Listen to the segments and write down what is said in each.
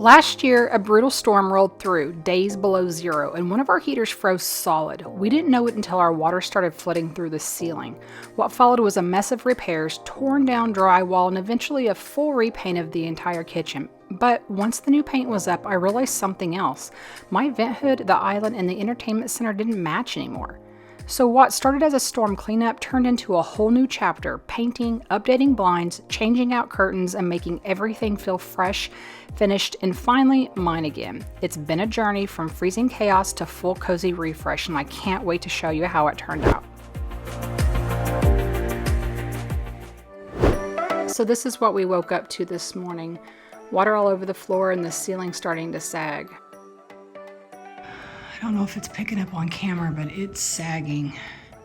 Last year, a brutal storm rolled through, days below zero, and one of our heaters froze solid. We didn't know it until our water started flooding through the ceiling. What followed was a mess of repairs, torn down drywall, and eventually a full repaint of the entire kitchen. But once the new paint was up, I realized something else. My vent hood, the island, and the entertainment center didn't match anymore. So what started as a storm cleanup turned into a whole new chapter, painting, updating blinds, changing out curtains, and making everything feel fresh, finished, and finally mine again. It's been a journey from freezing chaos to full cozy refresh, and I can't wait to show you how it turned out. So this is what we woke up to this morning. Water all over the floor and the ceiling starting to sag. I don't know if it's picking up on camera, but it's sagging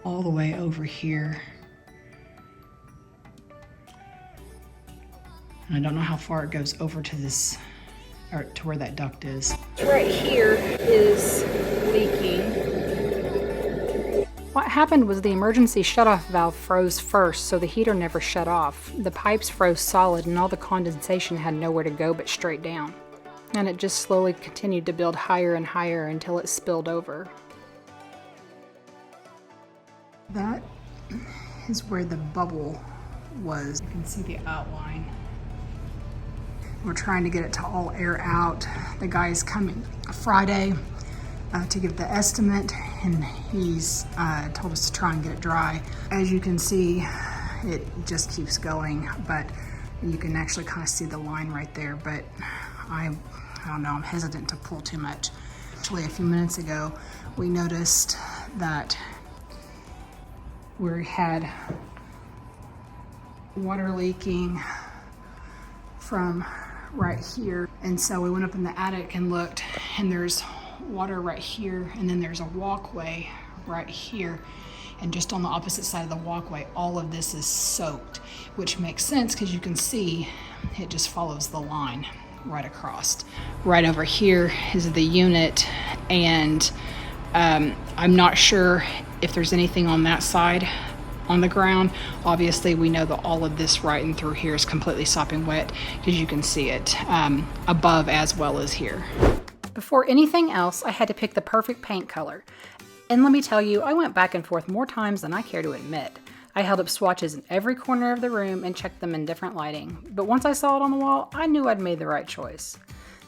all the way over here. And I don't know how far it goes over to this, or to where that duct is. Right here is leaking. What happened was the emergency shutoff valve froze first, so the heater never shut off. The pipes froze solid and all the condensation had nowhere to go but straight down. And it just slowly continued to build higher and higher until it spilled over. That is where the bubble was. You can see the outline. We're trying to get it to all air out. The guy's coming Friday to give the estimate, and he's told us to try and get it dry. As you can see, it just keeps going, but you can actually kind of see the line right there, but I don't know, I'm hesitant to pull too much. Actually, a few minutes ago, we noticed that we had water leaking from right here. And so we went up in the attic and looked, and there's water right here, and then there's a walkway right here. And just on the opposite side of the walkway, all of this is soaked, which makes sense because you can see it just follows the line right across. Right over here is the unit, and I'm not sure if there's anything on that side on the ground. Obviously, we know that all of this right and through here is completely sopping wet because you can see it above as well as here. Before anything else, I had to pick the perfect paint color. And let me tell you, I went back and forth more times than I care to admit. I held up swatches in every corner of the room and checked them in different lighting. But once I saw it on the wall, I knew I'd made the right choice.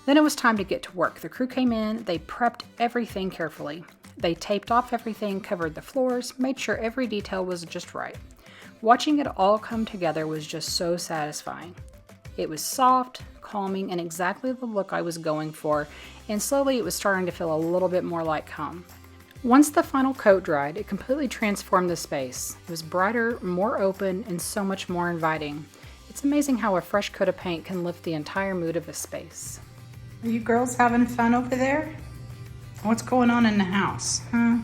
Then it was time to get to work. The crew came in, they prepped everything carefully. They taped off everything, covered the floors, made sure every detail was just right. Watching it all come together was just so satisfying. It was soft, calming, and exactly the look I was going for, and slowly it was starting to feel a little bit more like home. Once the final coat dried, it completely transformed the space. It was brighter, more open, and so much more inviting. It's amazing how a fresh coat of paint can lift the entire mood of a space. Are you girls having fun over there? What's going on in the house, huh?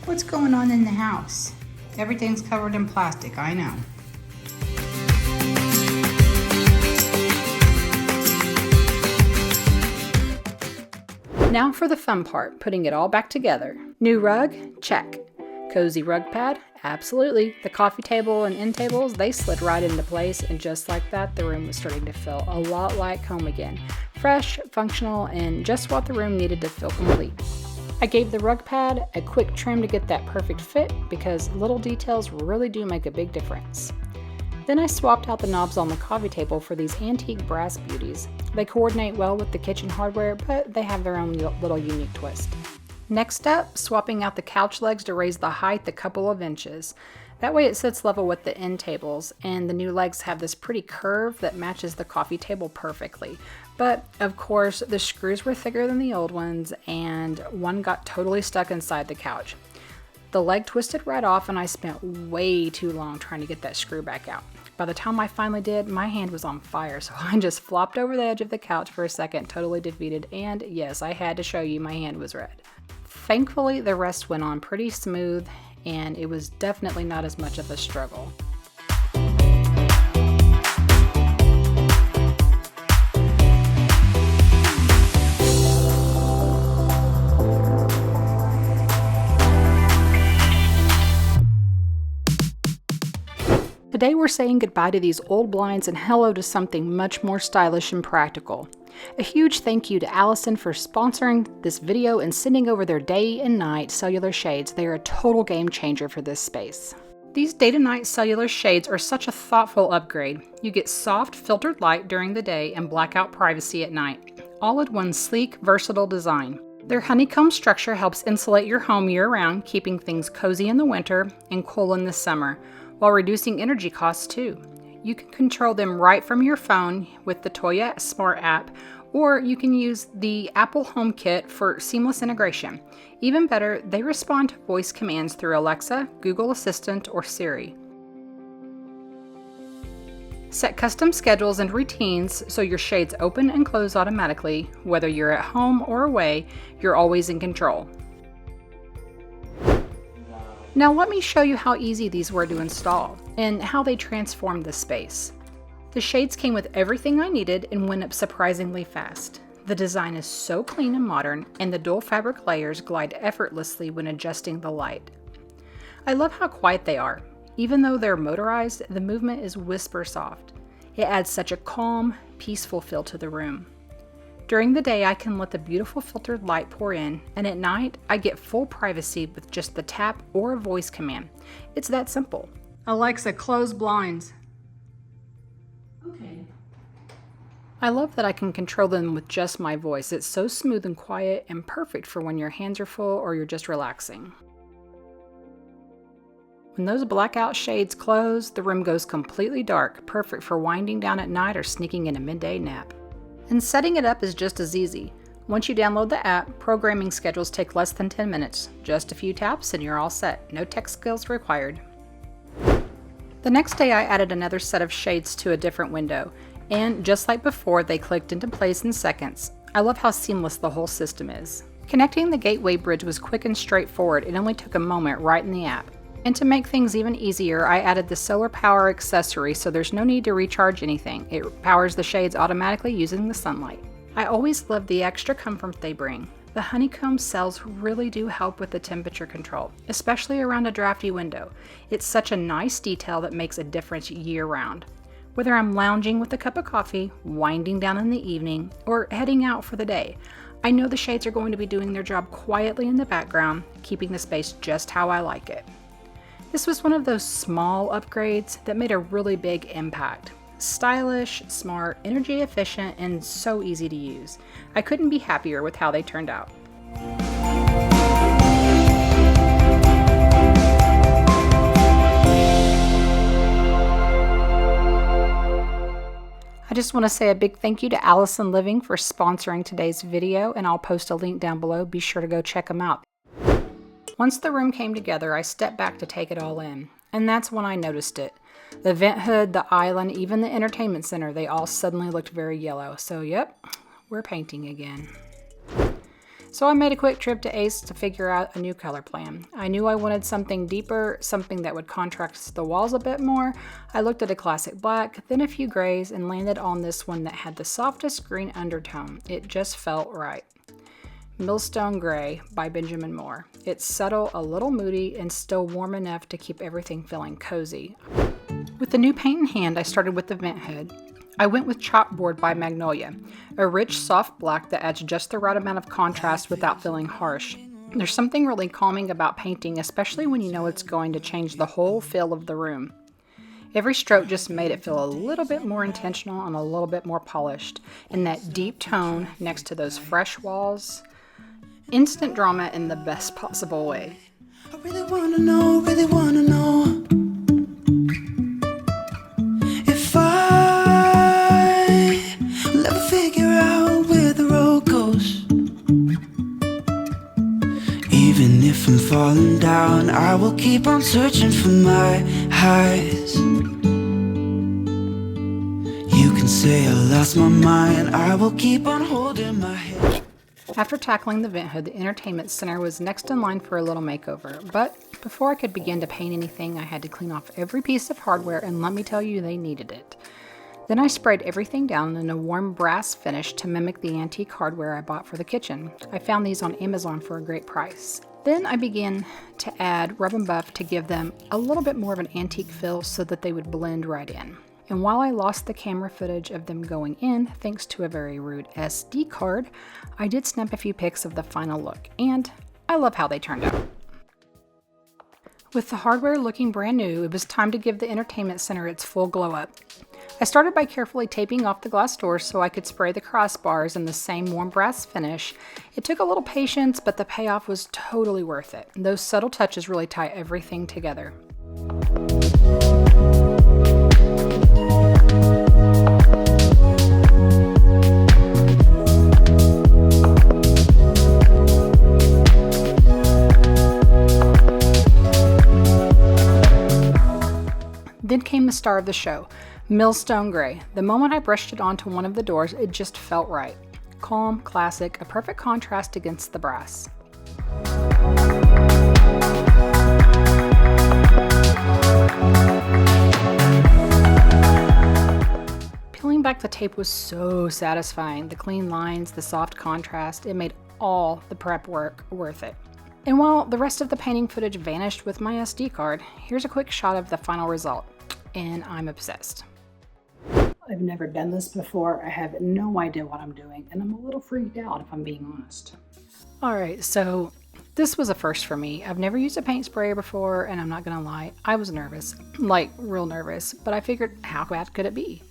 What's going on in the house? Everything's covered in plastic, I know. Now for the fun part, putting it all back together. New rug? Check. Cozy rug pad? Absolutely. The coffee table and end tables, they slid right into place, and just like that, the room was starting to feel a lot like home again. Fresh, functional, and just what the room needed to feel complete. I gave the rug pad a quick trim to get that perfect fit because little details really do make a big difference. Then I swapped out the knobs on the coffee table for these antique brass beauties. They coordinate well with the kitchen hardware, but they have their own little unique twist. Next up, swapping out the couch legs to raise the height a couple of inches. That way it sits level with the end tables, and the new legs have this pretty curve that matches the coffee table perfectly. But of course, the screws were thicker than the old ones, and one got totally stuck inside the couch. The leg twisted right off, and I spent way too long trying to get that screw back out. By the time I finally did, my hand was on fire, so I just flopped over the edge of the couch for a second, totally defeated, and yes, I had to show you my hand was red. Thankfully, the rest went on pretty smooth, and it was definitely not as much of a struggle. Today we're saying goodbye to these old blinds and hello to something much more stylish and practical. A huge thank you to Allesin for sponsoring this video and sending over their day and night cellular shades. They are a total game changer for this space. These day to night cellular shades are such a thoughtful upgrade. You get soft filtered light during the day and blackout privacy at night, all in one sleek, versatile design. Their honeycomb structure helps insulate your home year-round, keeping things cozy in the winter and cool in the summer, while reducing energy costs too. You can control them right from your phone with the Toya Smart app, or you can use the Apple HomeKit for seamless integration. Even better, they respond to voice commands through Alexa, Google Assistant, or Siri. Set custom schedules and routines so your shades open and close automatically. Whether you're at home or away, you're always in control. Now let me show you how easy these were to install and how they transformed the space. The shades came with everything I needed and went up surprisingly fast. The design is so clean and modern, and the dual fabric layers glide effortlessly when adjusting the light. I love how quiet they are. Even though they're motorized, the movement is whisper soft. It adds such a calm, peaceful feel to the room. During the day, I can let the beautiful filtered light pour in, and at night, I get full privacy with just the tap or a voice command. It's that simple. Alexa, close blinds. Okay. I love that I can control them with just my voice. It's so smooth and quiet and perfect for when your hands are full or you're just relaxing. When those blackout shades close, the room goes completely dark, perfect for winding down at night or sneaking in a midday nap. And setting it up is just as easy. Once you download the app, programming schedules take less than 10 minutes. Just a few taps and you're all set. No tech skills required. The next day I added another set of shades to a different window, and just like before, they clicked into place in seconds. I love how seamless the whole system is. Connecting the gateway bridge was quick and straightforward. It only took a moment right in the app. And to make things even easier, I added the solar power accessory so there's no need to recharge anything. It powers the shades automatically using the sunlight. I always love the extra comfort they bring. The honeycomb cells really do help with the temperature control, especially around a drafty window. It's such a nice detail that makes a difference year-round. Whether I'm lounging with a cup of coffee, winding down in the evening, or heading out for the day, I know the shades are going to be doing their job quietly in the background, keeping the space just how I like it. This was one of those small upgrades that made a really big impact. Stylish, smart, energy efficient, and so easy to use. I couldn't be happier with how they turned out. I just want to say a big thank you to Allesin Living for sponsoring today's video, and I'll post a link down below. Be sure to go check them out. Once the room came together, I stepped back to take it all in, and that's when I noticed it. The vent hood, the island, even the entertainment center, they all suddenly looked very yellow. So yep, we're painting again. So I made a quick trip to Ace to figure out a new color plan. I knew I wanted something deeper, something that would contrast the walls a bit more. I looked at a classic black, then a few grays, and landed on this one that had the softest green undertone. It just felt right. Millstone Gray by Benjamin Moore. It's subtle, a little moody, and still warm enough to keep everything feeling cozy. With the new paint in hand, I started with the vent hood. I went with Chalkboard by Magnolia, a rich, soft black that adds just the right amount of contrast without feeling harsh. There's something really calming about painting, especially when you know it's going to change the whole feel of the room. Every stroke just made it feel a little bit more intentional and a little bit more polished, and that deep tone next to those fresh walls. Instant drama in the best possible way. I really wanna know if I will ever figure out where the road goes. Even if I'm falling down, I will keep on searching for my highs. You can say I lost my mind, I will keep on holding my head. After tackling the vent hood, the entertainment center was next in line for a little makeover, but before I could begin to paint anything, I had to clean off every piece of hardware, and let me tell you, they needed it. Then I sprayed everything down in a warm brass finish to mimic the antique hardware I bought for the kitchen. I found these on Amazon for a great price. Then I began to add rub and buff to give them a little bit more of an antique feel so that they would blend right in. And while I lost the camera footage of them going in, thanks to a very rude SD card, I did snap a few pics of the final look, and I love how they turned out. With the hardware looking brand new, it was time to give the entertainment center its full glow up. I started by carefully taping off the glass doors so I could spray the crossbars in the same warm brass finish. It took a little patience, but the payoff was totally worth it. Those subtle touches really tie everything together. Then came the star of the show, Millstone Gray. The moment I brushed it onto one of the doors, it just felt right. Calm, classic, a perfect contrast against the brass. Peeling back the tape was so satisfying. The clean lines, the soft contrast, it made all the prep work worth it. And while the rest of the painting footage vanished with my SD card, here's a quick shot of the final result. And I'm obsessed. I've never done this before. I have no idea what I'm doing, and I'm a little freaked out if I'm being honest. Alright, so this was a first for me. I've never used a paint sprayer before, and I'm not gonna lie, I was nervous. Like, real nervous, but I figured, how bad could it be?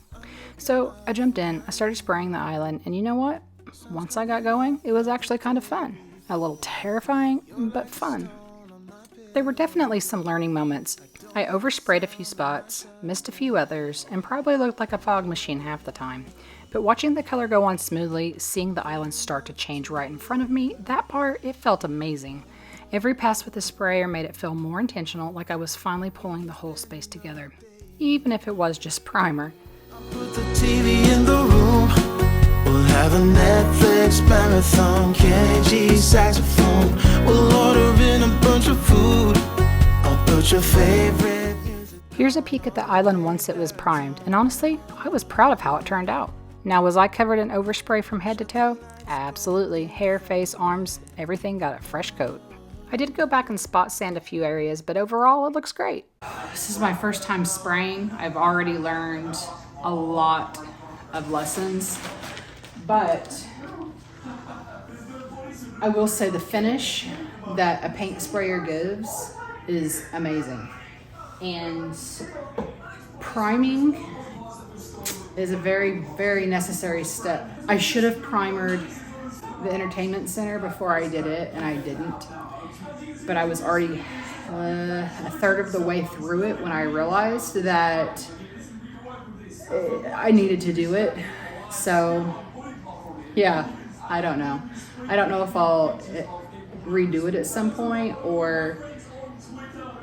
So I jumped in, I started spraying the island, and you know what? Once I got going, it was actually kind of fun. A little terrifying, but fun. There were definitely some learning moments. I oversprayed a few spots, missed a few others, and probably looked like a fog machine half the time. But watching the color go on smoothly, seeing the island start to change right in front of me, that part, it felt amazing. Every pass with the sprayer made it feel more intentional, like I was finally pulling the whole space together, even if it was just primer. Put the TV in the room. We'll have a Netflix marathon, Kenny G saxophone. We'll order in a bunch of food. I'll put your favorite music. Here's a peek at the island once it was primed, and honestly, I was proud of how it turned out. Now, was I covered in overspray from head to toe? Absolutely. Hair, face, arms, everything got a fresh coat. I did go back and spot sand a few areas, but overall it looks great. This is my first time spraying. I've already learned a lot of lessons, but I will say the finish that a paint sprayer gives is amazing. And priming is a very, very necessary step. I should have primered the entertainment center before I did it, and I didn't. But I was already a third of the way through it when I realized that I needed to do it. So, yeah, I don't know. I don't know if I'll redo it at some point or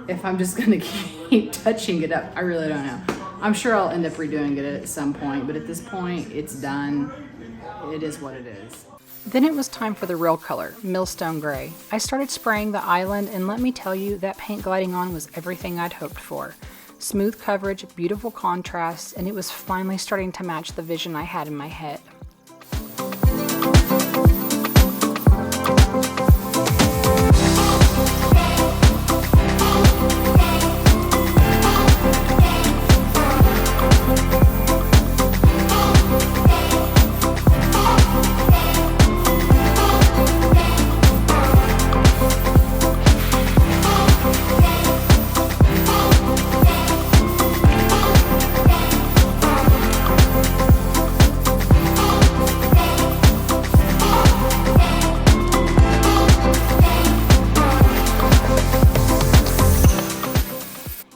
if I'm just gonna keep touching it up. I really don't know. I'm sure I'll end up redoing it at some point, but at this point, it's done. It is what it is. Then it was time for the real color, Millstone Gray. I started spraying the island, and let me tell you, that paint gliding on was everything I'd hoped for. Smooth coverage, beautiful contrast, and it was finally starting to match the vision I had in my head.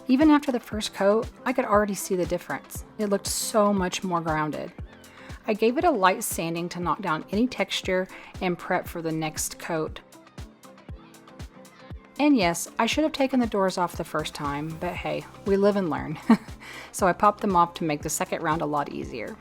Even after the first coat, I could already see the difference. It looked so much more grounded. I gave it a light sanding to knock down any texture and prep for the next coat. And yes, I should have taken the doors off the first time, but hey, we live and learn. So I popped them off to make the second round a lot easier.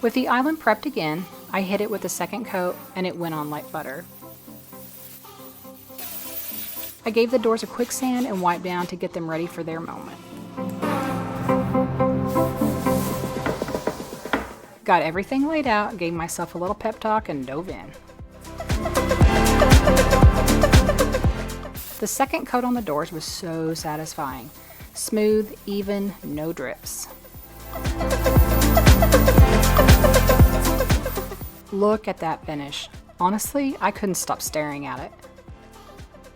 With the island prepped again, I hit it with a second coat and it went on like butter. I gave the doors a quick sand and wipe down to get them ready for their moment. Got everything laid out, gave myself a little pep talk, and dove in. The second coat on the doors was so satisfying. Smooth, even, no drips. Look at that finish. Honestly, I couldn't stop staring at it.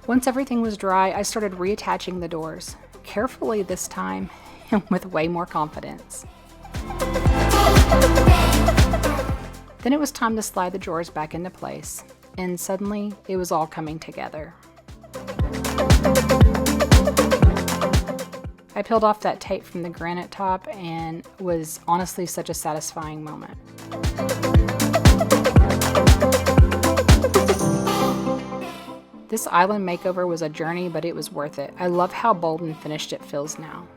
Once everything was dry, I started reattaching the doors. Carefully this time, and with way more confidence. Then it was time to slide the drawers back into place, and suddenly it was all coming together. I peeled off that tape from the granite top and was honestly such a satisfying moment. This island makeover was a journey, but it was worth it. I love how bold and finished it feels now.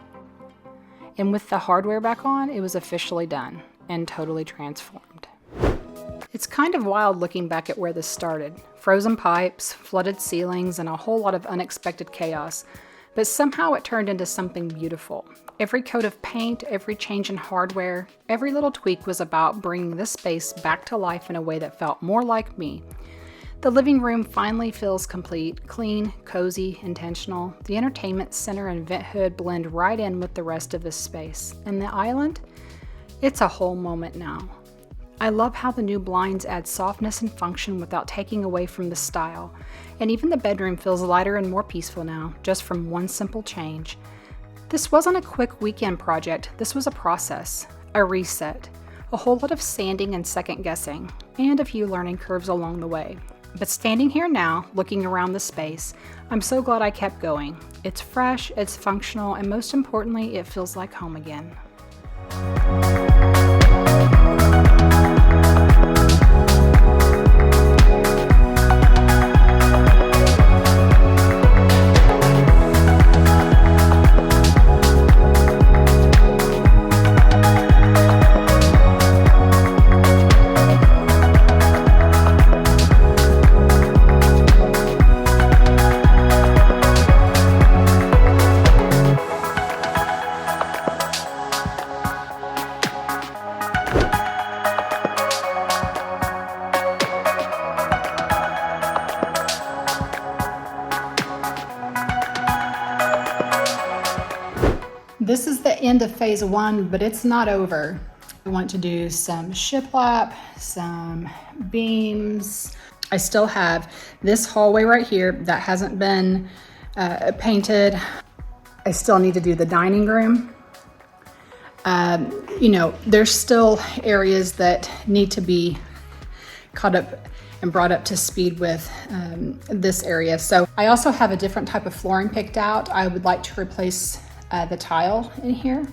And with the hardware back on, it was officially done and totally transformed. It's kind of wild looking back at where this started. Frozen pipes, flooded ceilings, and a whole lot of unexpected chaos. But somehow it turned into something beautiful. Every coat of paint, every change in hardware, every little tweak was about bringing this space back to life in a way that felt more like me. The living room finally feels complete, clean, cozy, intentional. The entertainment center and vent hood blend right in with the rest of this space. And the island? It's a whole moment now. I love how the new blinds add softness and function without taking away from the style. And even the bedroom feels lighter and more peaceful now, just from one simple change. This wasn't a quick weekend project, this was a process, a reset, a whole lot of sanding and second guessing, and a few learning curves along the way. But standing here now, looking around the space, I'm so glad I kept going. It's fresh, it's functional, and most importantly, it feels like home again. This is the end of phase one, but it's not over. I want to do some shiplap, some beams. I still have this hallway right here that hasn't been painted. I still need to do the dining room. There's still areas that need to be caught up and brought up to speed with this area. So I also have a different type of flooring picked out. I would like to replace the tile in here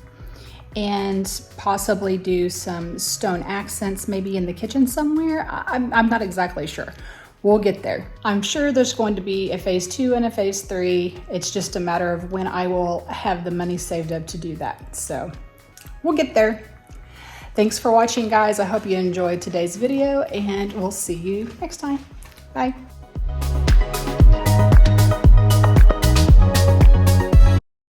and possibly do some stone accents maybe in the kitchen somewhere. I'm not exactly sure. We'll get there. I'm sure there's going to be a phase 2 and a phase 3. It's just a matter of when I will have the money saved up to do that. So we'll get there. Thanks for watching, guys. I hope you enjoyed today's video, and we'll see you next time. Bye.